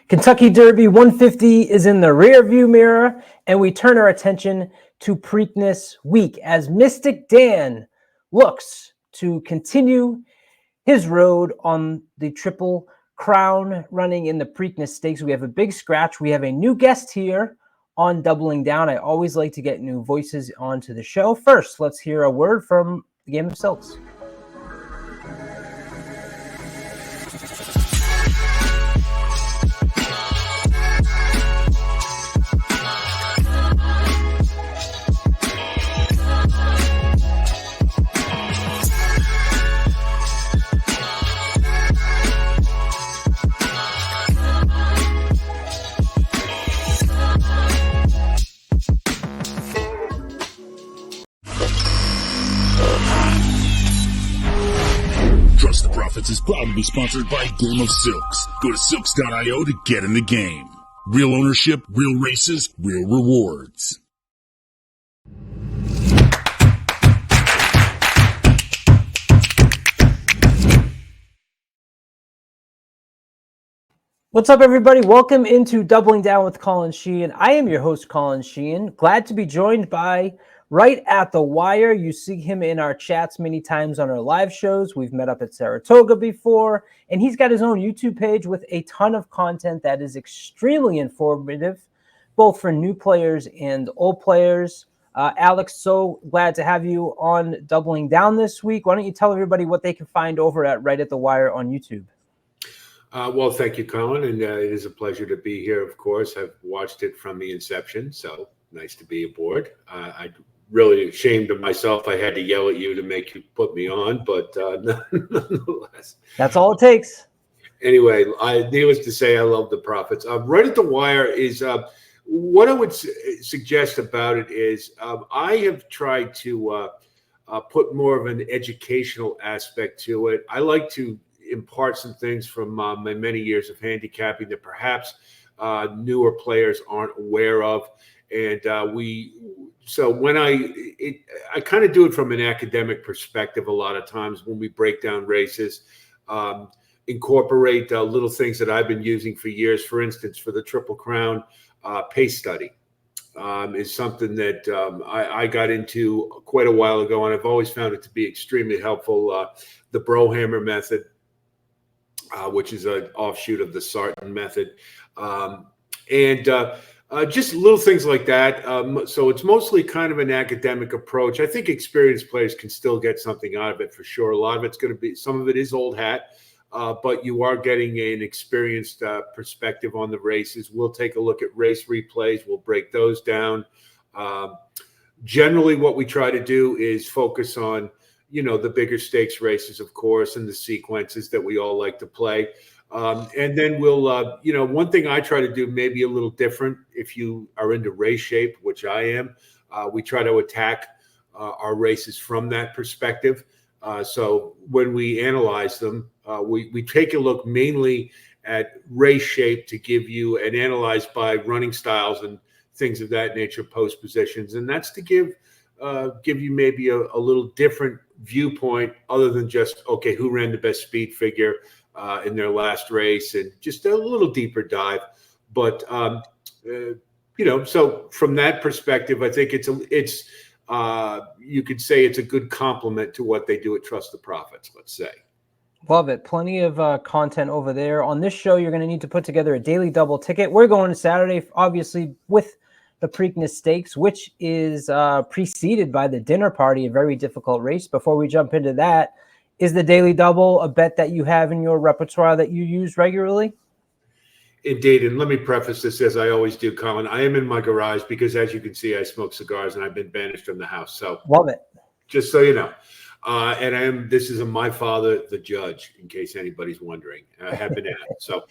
Kentucky Derby 150 is in the rearview mirror, and we turn our attention to Preakness Week as Mystic Dan looks to continue his road on the Triple Crown running in the Preakness Stakes. We have a big scratch. We have a new guest here on Doubling Down. I always like to get new voices onto the show. First, let's hear a word from the game of Silks. Is proud to be sponsored by Game of Silks. Go to silks.io to get in the game. Real ownership, real races, real rewards. What's up, everybody? Welcome into Doubling Down with Colin Sheehan. I am your host, Colin Sheehan. Glad to be joined by Right at the Wire. You see him in our chats many times on our live shows. We've met up at Saratoga before, and he's got his own YouTube page with a ton of content that is extremely informative, both for new players and old players. Alex, so glad to have you on Doubling Down this week. Why don't you tell everybody what they can find over at Right at the Wire on YouTube? Well, thank you, Colin, and it is a pleasure to be here, of course. I've watched it from the inception, so nice to be aboard. I really ashamed of myself. I had to yell at you to make you put me on, but nonetheless. That's all it takes. Anyway, needless to say, I love the Profits. Right at the Wire is what I would suggest about it is I have tried to put more of an educational aspect to it. I like to impart some things from my many years of handicapping that perhaps newer players aren't aware of. And so when I kind of do it from an academic perspective a lot of times when we break down races, incorporate little things that I've been using for years. For instance, for the Triple Crown, pace study is something that I got into quite a while ago, and I've always found it to be extremely helpful. The Brohammer method, which is an offshoot of the Sarton method, just little things like that. So it's mostly kind of an academic approach. I think experienced players can still get something out of it for sure. A lot of it's going to be, some of it is old hat, but you are getting an experienced perspective on the races. We'll take a look at race replays. We'll break those down. Generally, what we try to do is focus on, the bigger stakes races, of course, and the sequences that we all like to play. And then we'll, one thing I try to do maybe a little different if you are into race shape, which I am, we try to attack our races from that perspective. So when we analyze them, we take a look mainly at race shape to give you an analyze by running styles and things of that nature, post positions. And that's to give you maybe a little different viewpoint other than just, okay, who ran the best speed figure in their last race, and just a little deeper dive. But so from that perspective, I think it's you could say it's a good complement to what they do at Trust the Profits, let's say. Love it. Plenty of content over there. On this show, you're going to need to put together a daily double ticket. We're going to Saturday, obviously, with the Preakness Stakes, which is preceded by the dinner party, a very difficult race. Before we jump into that, is the Daily Double a bet that you have in your repertoire that you use regularly? Indeed, and let me preface this as I always do, Colin. I am in my garage because, as you can see, I smoke cigars and I've been banished from the house. So love it. Just so you know. And this is my father, the judge, in case anybody's wondering. I have been asked. So,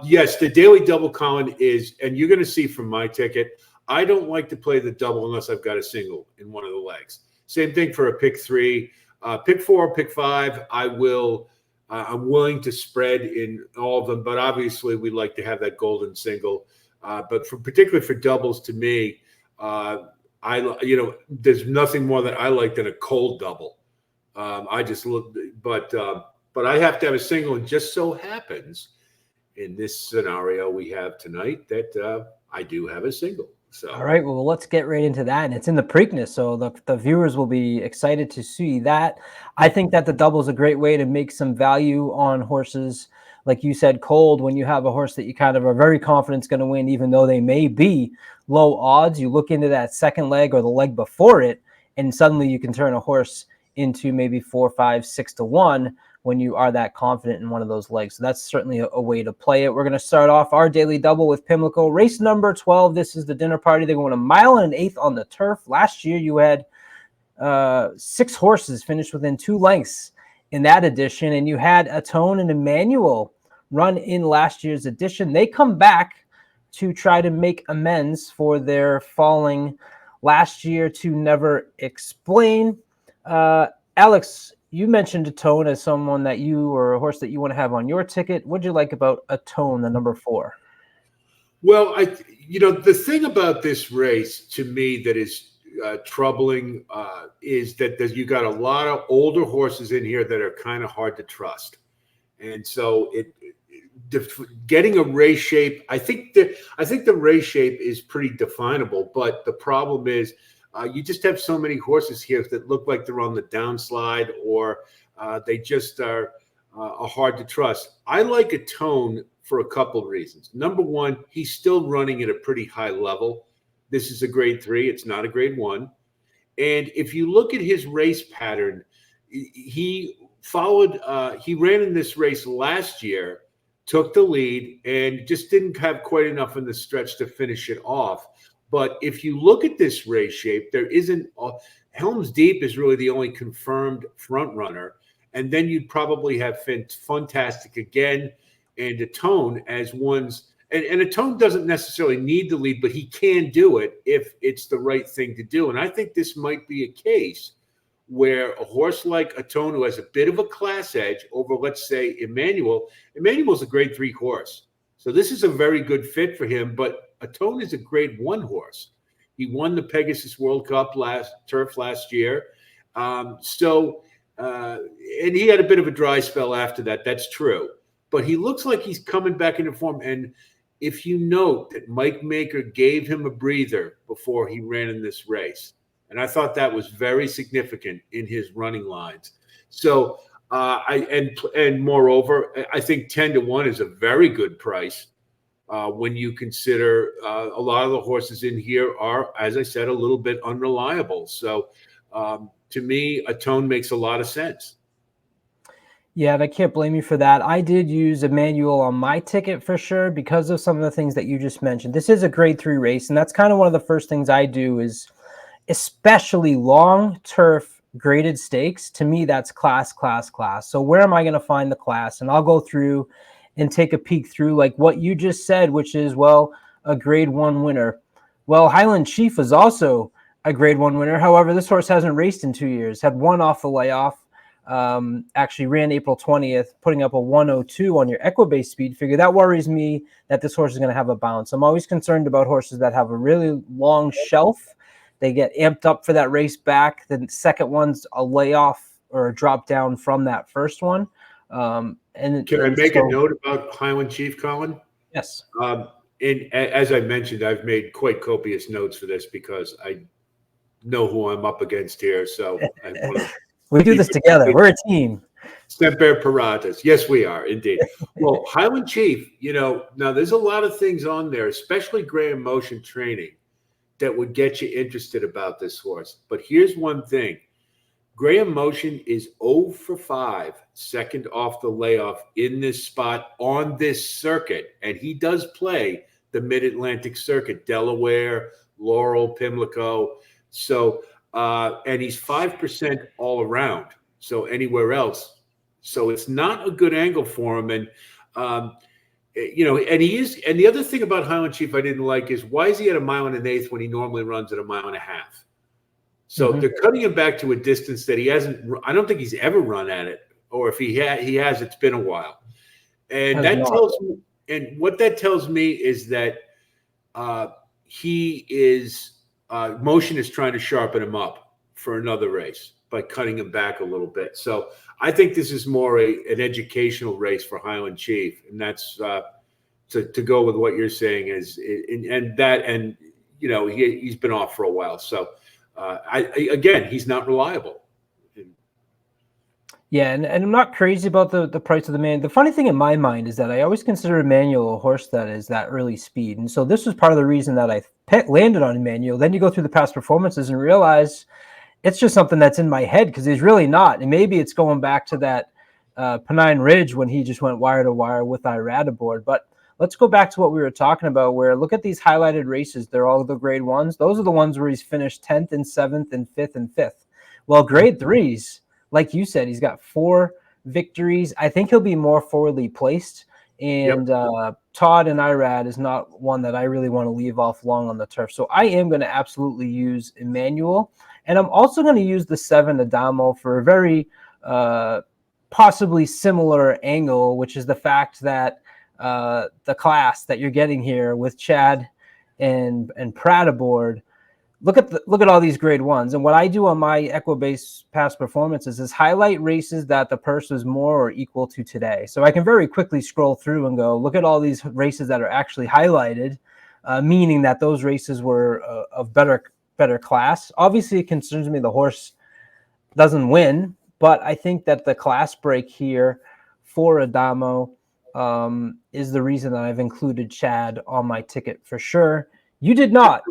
yes, the Daily Double, Colin, is, and you're going to see from my ticket, I don't like to play the double unless I've got a single in one of the legs. Same thing for a pick 3. Pick 4, pick 5, I'm willing to spread in all of them, but obviously we like to have that golden single. But particularly for doubles, to me, there's nothing more that I like than a cold double. I just look, but I have to have a single, and just so happens in this scenario we have tonight that I do have a single. So, all right, well, let's get right into that. And it's in the Preakness, so the viewers will be excited to see that. I think that the double is a great way to make some value on horses. Like you said, cold, when you have a horse that you kind of are very confident is going to win, even though they may be low odds, you look into that second leg or the leg before it, and suddenly you can turn a horse into maybe 4, 5, 6 to 1 when you are that confident in one of those legs. So that's certainly a way to play it. We're going to start off our daily double with Pimlico. Race number 12. This is the dinner party. They're going 1 1/8 on the turf. Last year, you had 6 horses finish within 2 lengths in that edition, and you had Atone and Emmanuel run in last year's edition. They come back to try to make amends for their falling last year to Never Explain. Alex, you mentioned Atone as someone that you, or a horse that you want to have on your ticket. What do you like about Atone, the number 4? well, the thing about this race to me that is troubling is that you got a lot of older horses in here that are kind of hard to trust, and so getting a race shape. I think the race shape is pretty definable, but the problem is you just have so many horses here that look like they're on the downslide, or they just are hard to trust. I like Atone for a couple of reasons. Number one, he's still running at a pretty high level. This is a grade 3. It's not a grade 1. And if you look at his race pattern, he ran in this race last year, took the lead, and just didn't have quite enough in the stretch to finish it off. But if you look at this race shape, there isn't Helms Deep is really the only confirmed front runner. And then you'd probably have Fantastic Again and Atone as ones. And Atone doesn't necessarily need the lead, but he can do it if it's the right thing to do. And I think this might be a case where a horse like Atone, who has a bit of a class edge over, let's say, Emmanuel's a grade 3 horse. So this is a very good fit for him, but Atone is a grade 1 horse. He won the Pegasus World Cup turf last year. And he had a bit of a dry spell after that. That's true. But he looks like he's coming back into form. And if you note that Mike Maker gave him a breather before he ran in this race, and I thought that was very significant in his running lines. So, moreover, I think 10 to 1 is a very good price when you consider a lot of the horses in here are, as I said, a little bit unreliable. So, to me, Atone makes a lot of sense. Yeah, and I can't blame you for that. I did use Emmanuel on my ticket for sure because of some of the things that you just mentioned. This is a grade 3 race, and that's kind of one of the first things I do is, especially long turf graded stakes. To me, that's class. So where am I going to find the class? And I'll go through and take a peek through like what you just said, which is, well, a grade 1 winner. Well, Highland Chief was also a grade 1 winner. However, this horse hasn't raced in 2 years, had one off the layoff. Actually ran April 20th, putting up a 102 on your Equibase speed figure. That worries me that this horse is going to have a bounce. I'm always concerned about horses that have a really long shelf. They get amped up for that race back. The second one's a layoff or a drop down from that first one. Can I make a note about Highland Chief, Colin? Yes. As I mentioned, I've made quite copious notes for this because I know who I'm up against here. So I want to we do this together. We're a team. Semper Paratus. Yes, we are indeed. Well, Highland Chief, now there's a lot of things on there, especially Graham Motion training, that would get you interested about this horse. But here's one thing. Graham Motion is 0 for 5, second off the layoff in this spot on this circuit. And he does play the Mid-Atlantic circuit, Delaware, Laurel, Pimlico. So, and he's 5% all around. So anywhere else. So it's not a good angle for him. And, and he is. And the other thing about Highland Chief I didn't like is why is he at 1 1/8 when he normally runs at 1.5 miles? So they're cutting him back to a distance that he hasn't. I don't think he's ever run at it, or if he has, it's been a while. And that tells me. And what that tells me is that he is. Motion is trying to sharpen him up for another race by cutting him back a little bit. So I think this is more an educational race for Highland Chief, and that's to go with what you're saying is, and he's been off for a while. So again, he's not reliable. Yeah, and I'm not crazy about the price of the man. The funny thing in my mind is that I always consider Emmanuel a horse that is that early speed. And so this was part of the reason that I landed on Emmanuel. Then you go through the past performances and realize it's just something that's in my head because he's really not. And maybe it's going back to that Pennine Ridge when he just went wire to wire with Irad aboard. But let's go back to what we were talking about where look at these highlighted races. They're all the grade ones. Those are the ones where he's finished 10th and 7th and 5th and 5th. Well, grade threes, like you said, he's got 4 victories. I think he'll be more forwardly placed. And Todd and Irad is not one that I really want to leave off long on the turf. So I am going to absolutely use Emmanuel. And I'm also going to use the 7 Adamo for a very possibly similar angle, which is the fact that the class that you're getting here with Chad and Pratt aboard, look at all these grade ones. And what I do on my Equibase past performances is highlight races that the purse was more or equal to today. So I can very quickly scroll through and go, look at all these races that are actually highlighted, meaning that those races were of better class. Obviously, it concerns me the horse doesn't win, but I think that the class break here for Adamo is the reason that I've included Chad on my ticket for sure. You did not.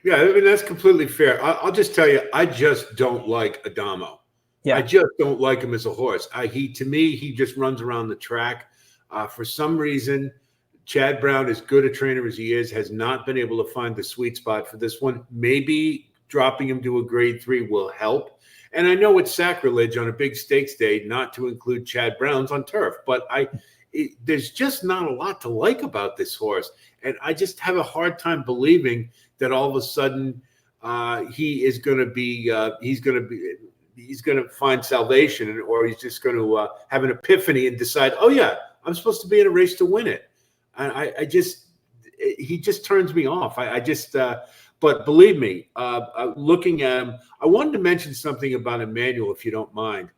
Yeah, I mean, that's completely fair. I'll just tell you, I just don't like Adamo. Yeah. I just don't like him as a horse. To me, he just runs around the track. For some reason, Chad Brown, as good a trainer as he is, has not been able to find the sweet spot for this one. Maybe dropping him to a grade 3 will help. And I know it's sacrilege on a big stakes day not to include Chad Browns on turf, but there's just not a lot to like about this horse. And I just have a hard time believing that all of a sudden he's going to find salvation, or he's just going to have an epiphany and decide, oh yeah, I'm supposed to be in a race to win it. He just turns me off. But believe me, looking at him, I wanted to mention something about Emmanuel, if you don't mind.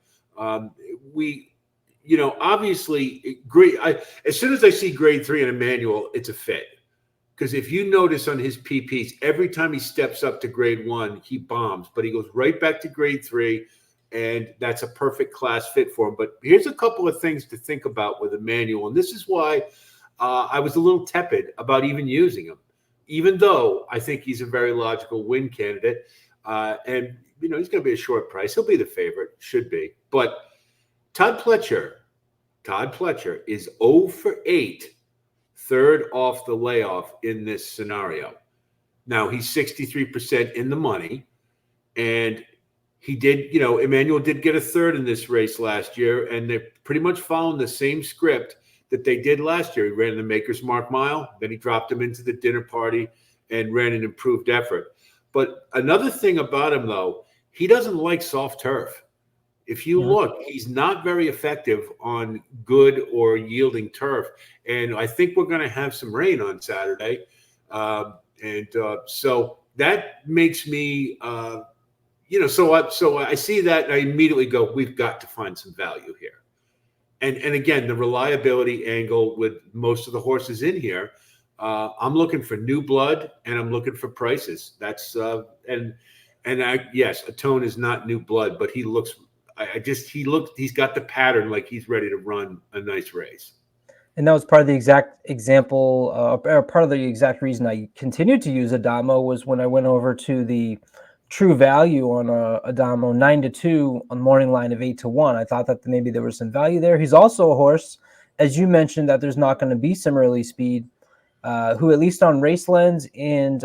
Obviously, as soon as I see grade 3 in Emmanuel, it's a fit. Because if you notice on his PPs, every time he steps up to grade 1, he bombs, but he goes right back to grade 3, and that's a perfect class fit for him. But here's a couple of things to think about with Emmanuel, and this is why I was a little tepid about even using him, even though I think he's a very logical win candidate. And, he's going to be a short price. He'll be the favorite, should be. But Todd Pletcher is 0 for 8, third off the layoff in this scenario. Now, he's 63% in the money, and he did, Emmanuel did get a third in this race last year, and they're pretty much following the same script that they did last year. He ran in the Maker's Mark Mile, then he dropped him into the dinner party and ran an improved effort. But another thing about him, though, he doesn't like soft turf. If you look, he's not very effective on good or yielding turf. And I think we're going to have some rain on Saturday. So that makes me, so I see that and I immediately go, we've got to find some value here. And again, the reliability angle with most of the horses in here, I'm looking for new blood and I'm looking for prices. That's, yes, Atone is not new blood, but he looks, he's got the pattern like he's ready to run a nice race. And that was part of the exact example, or part of the exact reason I continued to use Adamo was when I went over to the true value on Adamo 9-2 on morning line of 8-1. I thought that maybe there was some value there. He's also a horse, as you mentioned, that there's not going to be some early speed, who at least on Race Lens and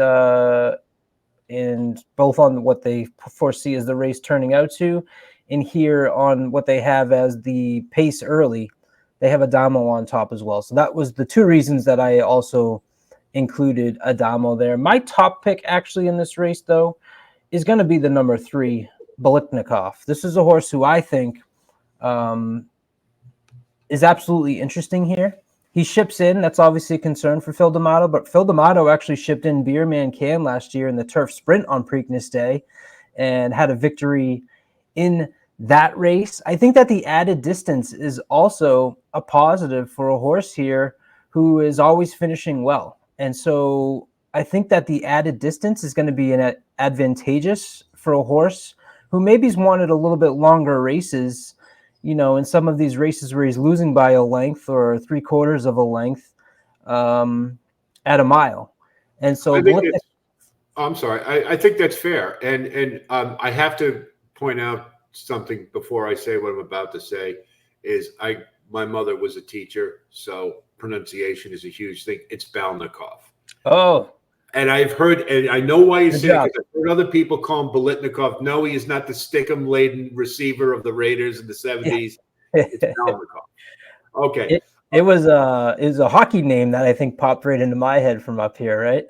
both on what they foresee as the race turning out to, and here on what they have as the pace early, they have Adamo on top as well. So that was the two reasons that I also included Adamo there. My top pick actually in this race, though, is going to be the number 3, Biliknikov. This is a horse who I think is absolutely interesting here. He ships in. That's obviously a concern for Phil D'Amato, but Phil D'Amato actually shipped in Beerman Can last year in the turf sprint on Preakness Day and had a victory in that race. I think that the added distance is also a positive for a horse here who is always finishing well. And so I think that the added distance is going to be advantageous for a horse who maybe's wanted a little bit longer races, in some of these races where he's losing by a length or 3/4 of a length at a mile. And so I'm sorry. I think that's fair. And I have to point out something before I say what I'm about to say is my mother was a teacher, so pronunciation is a huge thing. It's Balnikov. Oh. And I've heard, and I know why you say it, because I've heard other people call him Bolitnikov. No, he is not the stickum-laden receiver of the Raiders in the 70s. Yeah. It's Balnikov. Okay. It was a hockey name that I think popped right into my head from up here, right?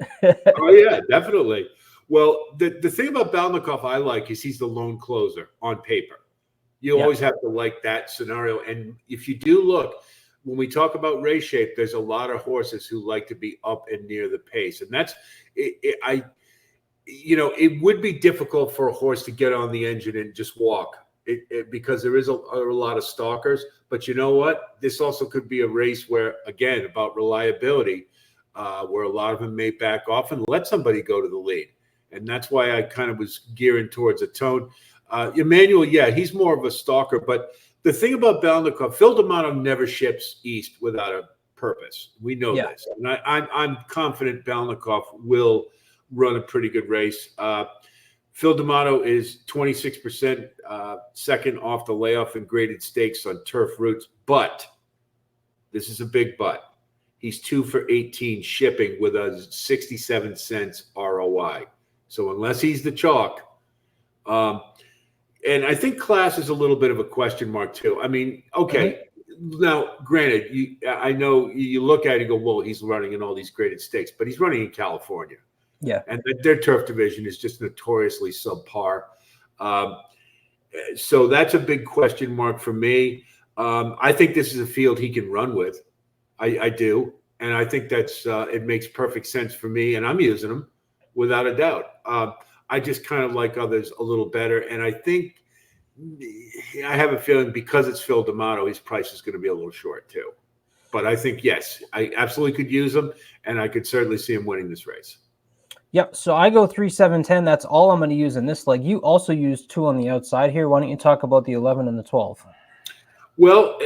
Oh, yeah, definitely. Well, the thing about Balnikov I like is he's the lone closer on paper. You always have to like that scenario. And if you do look, when we talk about race shape, there's a lot of horses who like to be up and near the pace. And that's it would be difficult for a horse to get on the engine and just walk because there is a lot of stalkers. But you know what? This also could be a race where, again, about reliability, where a lot of them may back off and let somebody go to the lead. And that's why I kind of was gearing towards a tone. Emmanuel, he's more of a stalker. But the thing about Balnikov, Phil D'Amato never ships east without a purpose. We know this. And I'm confident Balnikov will run a pretty good race. Phil D'Amato is 26% second off the layoff in graded stakes on turf routes. But this is a big but. He's 2 for 18 shipping with a 67 cents ROI. So unless he's the chalk, and I think class is a little bit of a question mark too. I mean, okay, now granted, I know you look at it and go, well, he's running in all these graded stakes, but he's running in California. Yeah. And their turf division is just notoriously subpar. So that's a big question mark for me. I think this is a field he can run with. I do. And I think that's it makes perfect sense for me. And I'm using him without a doubt. I just kind of like others a little better. And I think I have a feeling because it's Phil D'Amato, his price is going to be a little short too. But I think, yes, I absolutely could use him. And I could certainly see him winning this race. Yep. So I go 3, 7, 10. That's all I'm going to use in this leg. You also use 2 on the outside here. Why don't you talk about the 11 and the 12? Well,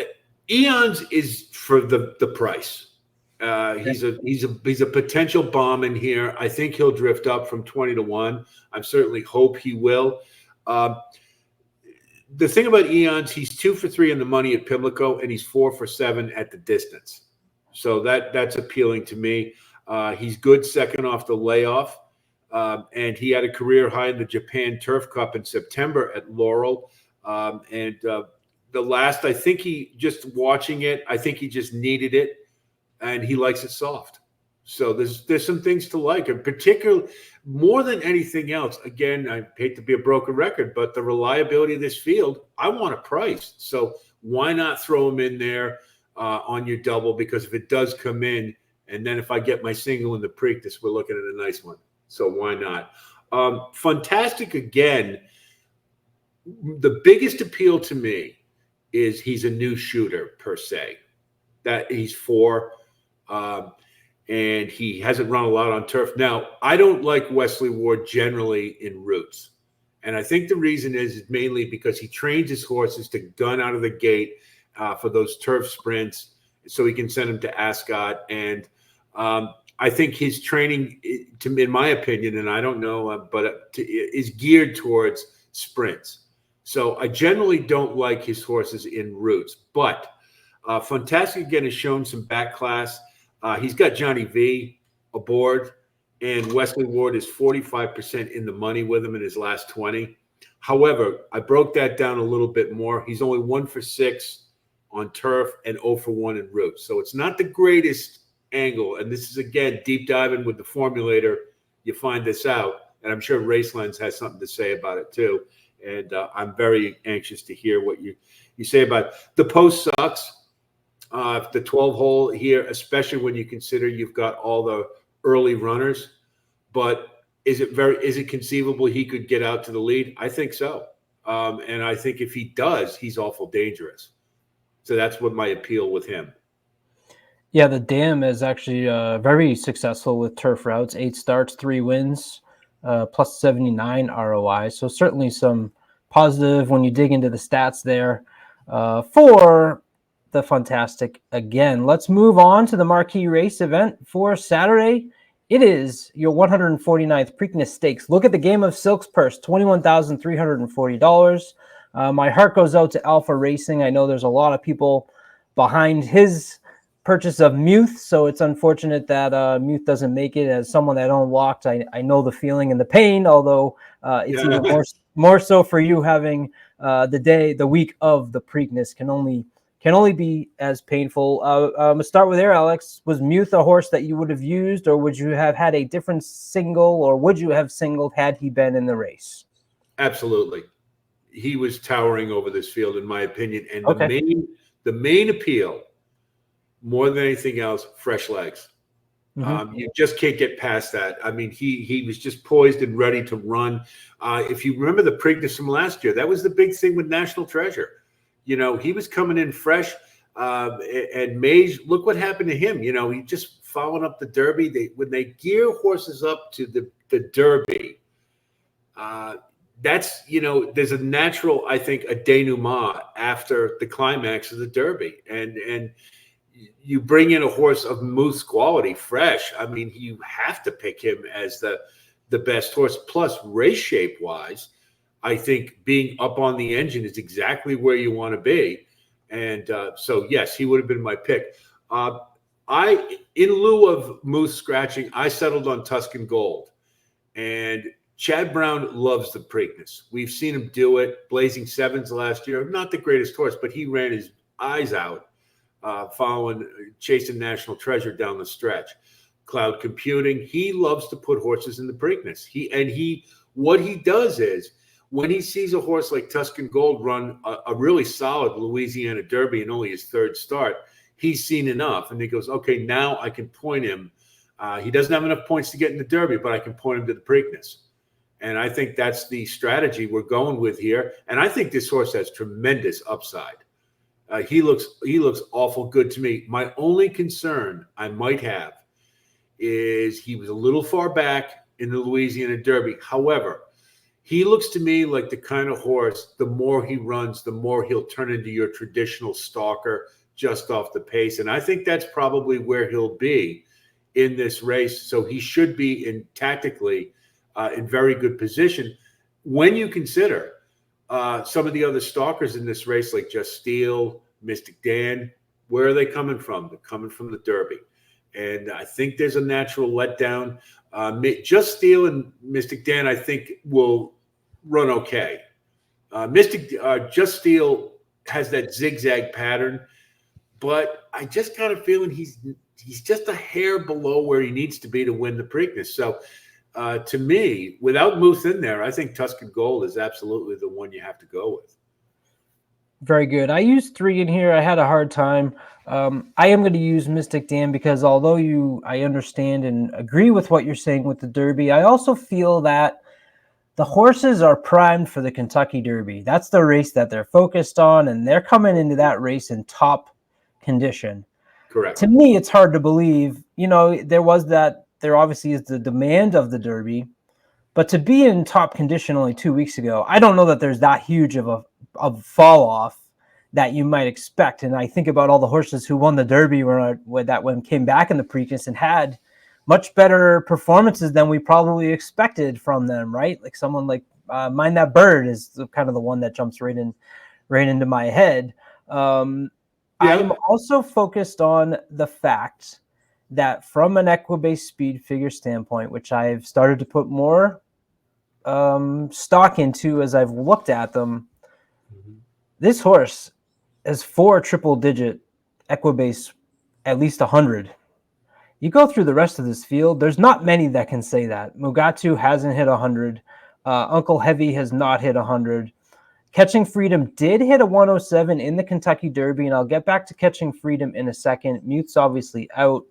Eons is for the price. He's a potential bomb in here. I think he'll drift up from 20 to 1. I certainly hope he will. The thing about Eons, he's 2 for 3 in the money at Pimlico, and he's 4 for 7 at the distance. So that's appealing to me. He's good second off the layoff, and he had a career high in the Japan Turf Cup in September at Laurel. The last, I think he just watching it, I think he just needed it, and he likes it soft. So there's some things to like, and particularly more than anything else. Again, I hate to be a broken record, but the reliability of this field, I want a price. So why not throw him in there on your double? Because if it does come in, and then if I get my single in the Preakness, we're looking at a nice one. So why not? Fantastic again. The biggest appeal to me is he's a new shooter per se. That he's 4. And he hasn't run a lot on turf. Now, I don't like Wesley Ward generally in routes. And I think the reason is mainly because he trains his horses to gun out of the gate for those turf sprints so he can send them to Ascot. And I think his training, in my opinion, and I don't know, is geared towards sprints. So I generally don't like his horses in routes. But Fantastic, again, has shown some back class. He's got Johnny V aboard, and Wesley Ward is 45% in the money with him in his last 20. However, I broke that down a little bit more. He's only 1 for 6 on turf and 0 for 1 in route. So it's not the greatest angle. And this is, again, deep diving with the formulator. You find this out. And I'm sure Racelines has something to say about it too. And I'm very anxious to hear what you say about it. The post sucks. The 12 hole here, especially when you consider you've got all the early runners, but is it conceivable he could get out to the lead? I think so. And I think if he does, he's awful dangerous. So that's what my appeal with him. Yeah, the Dam is actually very successful with turf routes. 8 starts, 3 wins, plus 79 ROI. So certainly some positive when you dig into the stats there for the Fantastic. Again, let's move on to the marquee race event for Saturday. It is your 149th Preakness Stakes. Look at the Game of Silks purse, $21,340. My heart goes out to Alpha Racing. I know there's a lot of people behind his purchase of Muth, so it's unfortunate that Muth doesn't make it. As someone that unlocked, I know the feeling and the pain, although it's even more so for you having the week of the Preakness can only be as painful. Let's start with there, Alex. Was Muth a horse that you would have used, or would you have had a different single, or would you have singled had he been in the race? Absolutely. He was towering over this field, in my opinion. And Okay. the main appeal, more than anything else, fresh legs. You just can't get past that. I mean, he was just poised and ready to run. If you remember the Preakness from last year, that was the big thing with National Treasure. You know, he was coming in fresh. And Mage, look what happened to him. You know, he just following up the Derby. When they gear horses up to the Derby, that's, you know, there's a natural, I think, a denouement after the climax of the Derby. And you bring in a horse of Moose quality, fresh. I mean, you have to pick him as the best horse. Plus, race shape wise, I think being up on the engine is exactly where you want to be. And so, yes, he would have been my pick. In lieu of Moose scratching, I settled on Tuscan Gold. And Chad Brown loves the Preakness. We've seen him do it. Blazing Sevens last year, not the greatest horse, but he ran his eyes out chasing National Treasure down the stretch. Cloud Computing, he loves to put horses in the Preakness. What he does is when he sees a horse like Tuscan Gold run a really solid Louisiana Derby in only his third start, he's seen enough, and he goes, okay, now I can point him. He doesn't have enough points to get in the Derby, but I can point him to the Preakness. And I think that's the strategy we're going with here. And I think this horse has tremendous upside. He looks awful good to me. My only concern I might have is he was a little far back in the Louisiana Derby. However, he looks to me like the kind of horse, the more he runs, the more he'll turn into your traditional stalker just off the pace. And I think that's probably where he'll be in this race. So he should be tactically in very good position when you consider some of the other stalkers in this race, like Just Steel, Mystic Dan. Where are they coming from? They're coming from the Derby. And I think there's a natural letdown. Just Steel and Mystic Dan, I think, will run okay. Just Steel has that zigzag pattern, but I just got a feeling he's just a hair below where he needs to be to win the Preakness. So to me, without Moose in there, I think Tuscan Gold is absolutely the one you have to go with. Very good. I used 3 in here. I had a hard time. I am going to use Mystic Dan because although I understand and agree with what you're saying with the Derby, I also feel that the horses are primed for the Kentucky Derby. That's the race that they're focused on, and they're coming into that race in top condition. Correct. To me, it's hard to believe. You know, there obviously is the demand of the Derby, but to be in top condition only 2 weeks ago, I don't know that there's that huge of a fall off that you might expect. And I think about all the horses who won the Derby when came back in the Preakness and had much better performances than we probably expected from them, right? Like someone like Mind That Bird is kind of the one that jumps right into my head. I'm also focused on the fact that from an Equibase speed figure standpoint, which I've started to put more stock into as I've looked at them, this horse has 4 triple-digit Equibase, at least 100. You go through the rest of this field, there's not many that can say that. Mugatu hasn't hit 100. Uncle Heavy has not hit 100. Catching Freedom did hit a 107 in the Kentucky Derby, and I'll get back to Catching Freedom in a second. Mute's obviously out.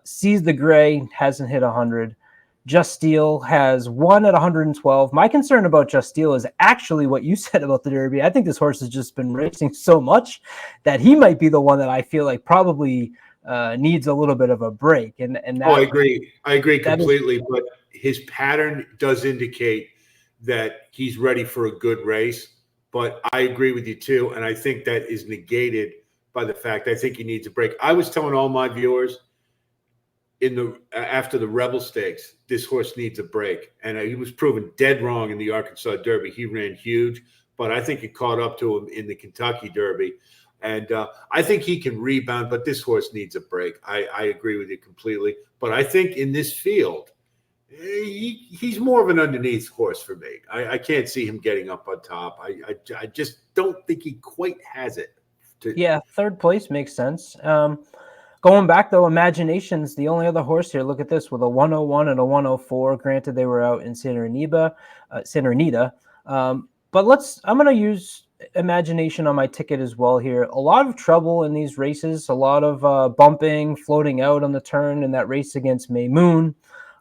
Seize the Gray hasn't hit 100. Just Steel has won at 112. My concern about Just Steel is actually what you said about the Derby. I think this horse has just been racing so much that he might be the one that I feel like probably needs a little bit of a break. And Oh, I that agree. I agree that is completely. But his pattern does indicate that he's ready for a good race. But I agree with you too, and I think that is negated by the fact I think he needs a break. I was telling all my viewers in the after the Rebel Stakes, this horse needs a break, and he was proven dead wrong in the Arkansas Derby. He ran huge, but I think it caught up to him in the Kentucky Derby, and I think he can rebound. But this horse needs a break. I agree with you completely. But I think in this field, he's more of an underneath horse for me. I can't see him getting up on top. I just don't think he quite has it. Yeah, third place makes sense. Going back though, Imagination's the only other horse here. Look at this with a 101 and a 104. Granted, they were out in Santa Anita. But I'm going to use Imagination on my ticket as well here. A lot of trouble in these races, a lot of bumping, floating out on the turn in that race against May Moon.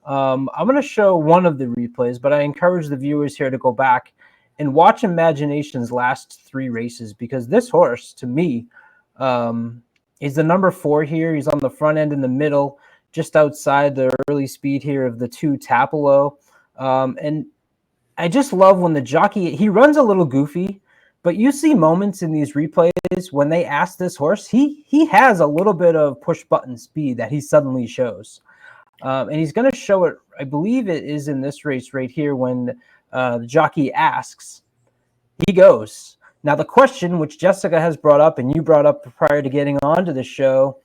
I'm going to show one of the replays, but I encourage the viewers here to go back and watch Imagination's last 3 races, because this horse, to me, he's the number 4 here. He's on the front end in the middle, just outside the early speed here of the 2 Tapalo. And I just love when the jockey, he runs a little goofy, but you see moments in these replays when they ask this horse, he has a little bit of push button speed that he suddenly shows. And he's going to show it, I believe it is in this race right here when the jockey asks, he goes. Now, the question which Jessica has brought up and you brought up prior to getting onto the show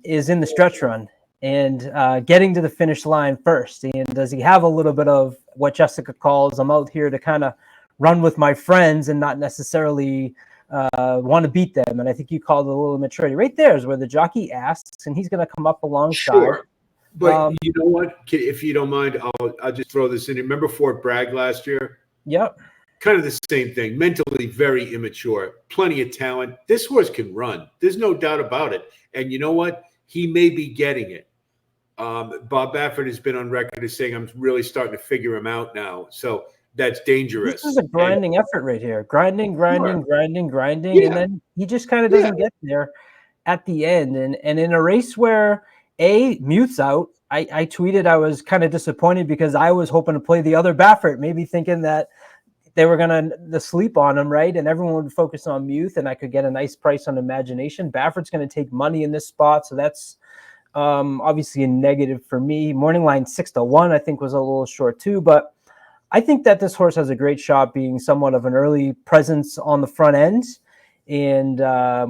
is in the stretch run and getting to the finish line first. And does he have a little bit of what Jessica calls, I'm out here to kind of run with my friends and not necessarily want to beat them? And I think you called it a little maturity. Right there is where the jockey asks, and he's going to come up alongside. Sure. But you know what? If you don't mind, I'll just throw this in. Remember Fort Bragg last year? Yep. Kind of the same thing. Mentally very immature. Plenty of talent. This horse can run. There's no doubt about it. And you know what? He may be getting it. Bob Baffert has been on record as saying, I'm really starting to figure him out now. So that's dangerous. This is a grinding effort right here. Grinding. Yeah. And then he just kind of doesn't get there at the end. And in a race where Mute's out, I tweeted I was kind of disappointed because I was hoping to play the other Baffert, maybe thinking that they were going to sleep on him, right? And everyone would focus on Muth, and I could get a nice price on Imagination. Baffert's going to take money in this spot, so that's obviously a negative for me. Morning line 6-1, I think, was a little short too, but I think that this horse has a great shot being somewhat of an early presence on the front end and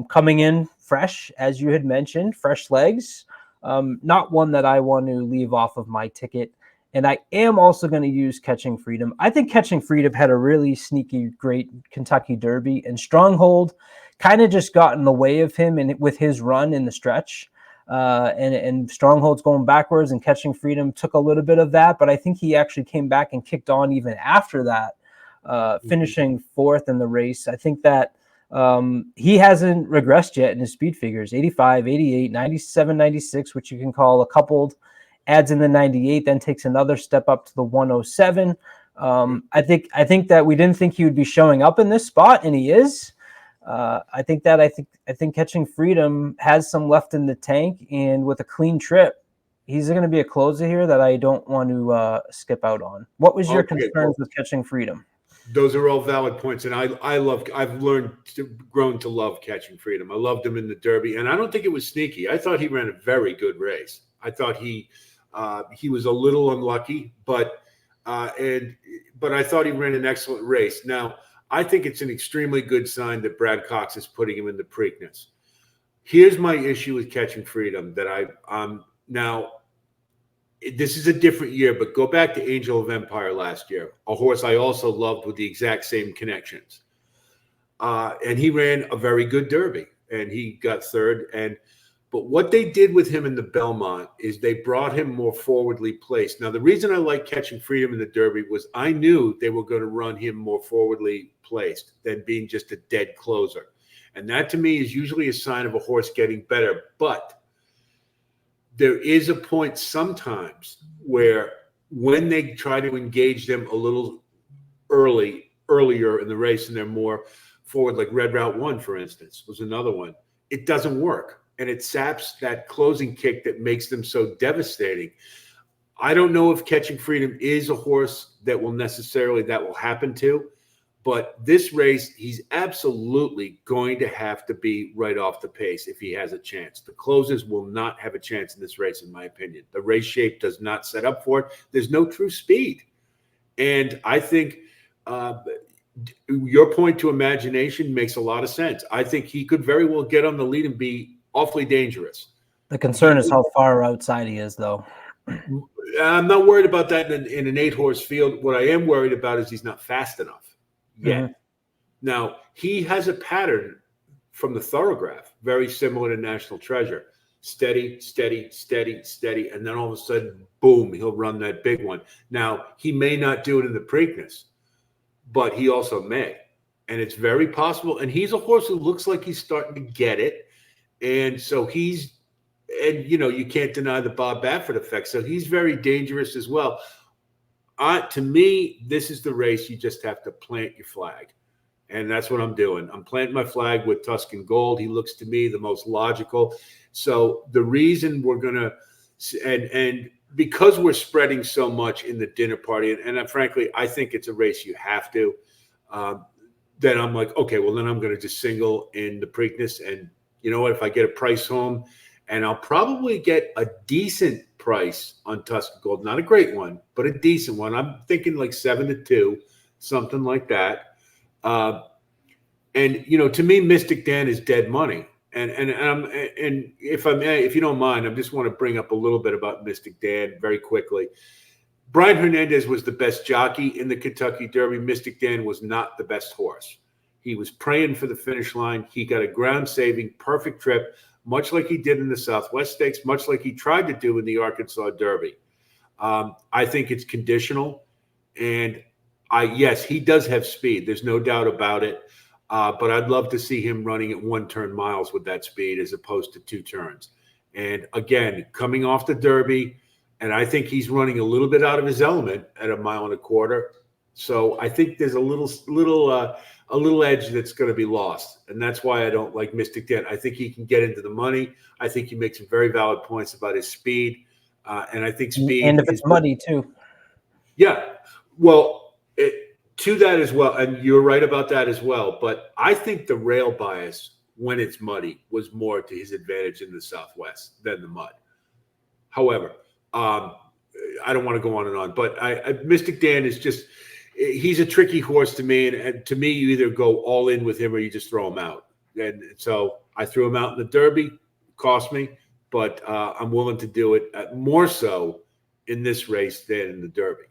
coming in fresh, as you had mentioned, fresh legs. Not one that I want to leave off of my ticket. And I am also going to use Catching Freedom. I think Catching Freedom had a really sneaky, great Kentucky Derby, and Stronghold kind of just got in the way of him and with his run in the stretch. And Stronghold's going backwards, and Catching Freedom took a little bit of that, but I think he actually came back and kicked on even after that, finishing 4th in the race. I think that he hasn't regressed yet in his speed figures. 85, 88, 97, 96, which you can call a coupled, adds in the 98, then takes another step up to the 107. I think that we didn't think he would be showing up in this spot, and he is. I think Catching Freedom has some left in the tank, and with a clean trip, he's going to be a closer here that I don't want to skip out on. What was your concerns with Catching Freedom? Those are all valid points, and I've grown to love Catching Freedom. I loved him in the Derby, and I don't think it was sneaky. I thought he ran a very good race. I thought he was a little unlucky, but I thought he ran an excellent race. Now, I think it's an extremely good sign that Brad Cox is putting him in the Preakness. Here's my issue with Catching Freedom that now. This is a different year, but go back to Angel of Empire last year, a horse I also loved with the exact same connections. And he ran a very good Derby, and he got 3rd. But what they did with him in the Belmont is they brought him more forwardly placed. Now, the reason I like Catching Freedom in the Derby was I knew they were going to run him more forwardly placed than being just a dead closer. And that, to me, is usually a sign of a horse getting better. But there is a point sometimes where when they try to engage them a little earlier in the race and they're more forward, like Red Route 1, for instance, was another one. It doesn't work. and it saps that closing kick that makes them so devastating. I don't know if Catching Freedom is a horse that will happen to, but this race, he's absolutely going to have to be right off the pace if he has a chance. The closers will not have a chance in this race, in my opinion. The race shape does not set up for it. There's no true speed. And I think your point to imagination makes a lot of sense. I think he could very well get on the lead and be awfully dangerous. The concern is how far outside he is, though. I'm not worried about that in an 8-horse field. What I am worried about is he's not fast enough yet. Mm-hmm. Now, he has a pattern from the Thoroughgraph, very similar to National Treasure. Steady, steady, steady, steady, and then all of a sudden, boom, he'll run that big one. Now, he may not do it in the Preakness, but he also may. And it's very possible. And he's a horse who looks like he's starting to get it. And so you can't deny the Bob Baffert effect. So he's very dangerous as well. To me, this is the race you just have to plant your flag. And that's what I'm doing. I'm planting my flag with Tuscan Gold. He looks to me the most logical. So the reason we're going to, and because we're spreading so much in the dinner party, and frankly, I think it's a race you have to, then I'm like, okay, well, then I'm going to just single in the Preakness. And you know what? If I get a price home, and I'll probably get a decent price on Tuscan Gold, not a great one, but a decent one. I'm thinking like 7-2, something like that. And to me, Mystic Dan is dead money. And if you don't mind, I just want to bring up a little bit about Mystic Dan very quickly. Brian Hernandez was the best jockey in the Kentucky Derby. Mystic Dan was not the best horse. He was praying for the finish line. He got a ground-saving, perfect trip, much like he did in the Southwest Stakes, much like he tried to do in the Arkansas Derby. I think it's conditional. And yes, he does have speed. There's no doubt about it. But I'd love to see him running at 1-turn miles with that speed as opposed to 2 turns. And again, coming off the Derby, and I think he's running a little bit out of his element at 1.25 miles. So I think there's a little edge that's going to be lost. And that's why I don't like Mystic Dan. I think he can get into the money. I think he makes some very valid points about his speed. And I think speed. And if it's muddy too. Yeah. Well, to that as well. And you're right about that as well. But I think the rail bias when it's muddy was more to his advantage in the Southwest than the mud. However, I don't want to go on and on, but Mystic Dan is just, he's a tricky horse to me. And to me, you either go all in with him or you just throw him out. And so I threw him out in the Derby, cost me, but I'm willing to do it more so in this race than in the Derby.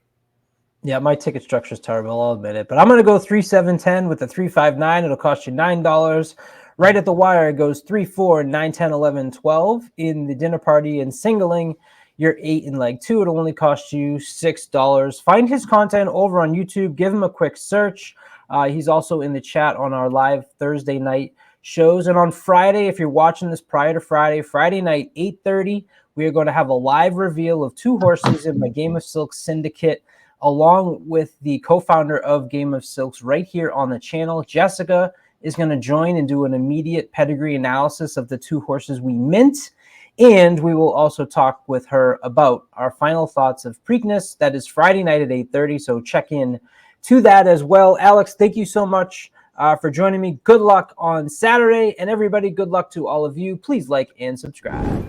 Yeah, my ticket structure is terrible, I'll admit it. But I'm going to go 3, 7, 10 with the 3, 5, 9. It'll cost you $9. Right at the wire, it goes 3, 4, 9, 10, 11, 12. In the dinner party and singling, you're 8 in leg 2. It'll only cost you $6. Find his content over on YouTube. Give him a quick search. He's also in the chat on our live Thursday night shows. And on Friday, if you're watching this prior to Friday night, 8:30, we are going to have a live reveal of 2 horses in my Game of Silks syndicate, along with the co-founder of Game of Silks right here on the channel. Jessica is going to join and do an immediate pedigree analysis of the 2 horses we mint. And we will also talk with her about our final thoughts of Preakness. That is Friday night at 8:30, so check in to that as well. Alex, thank you so much for joining me. Good luck on Saturday. And everybody, good luck to all of you. Please like and subscribe.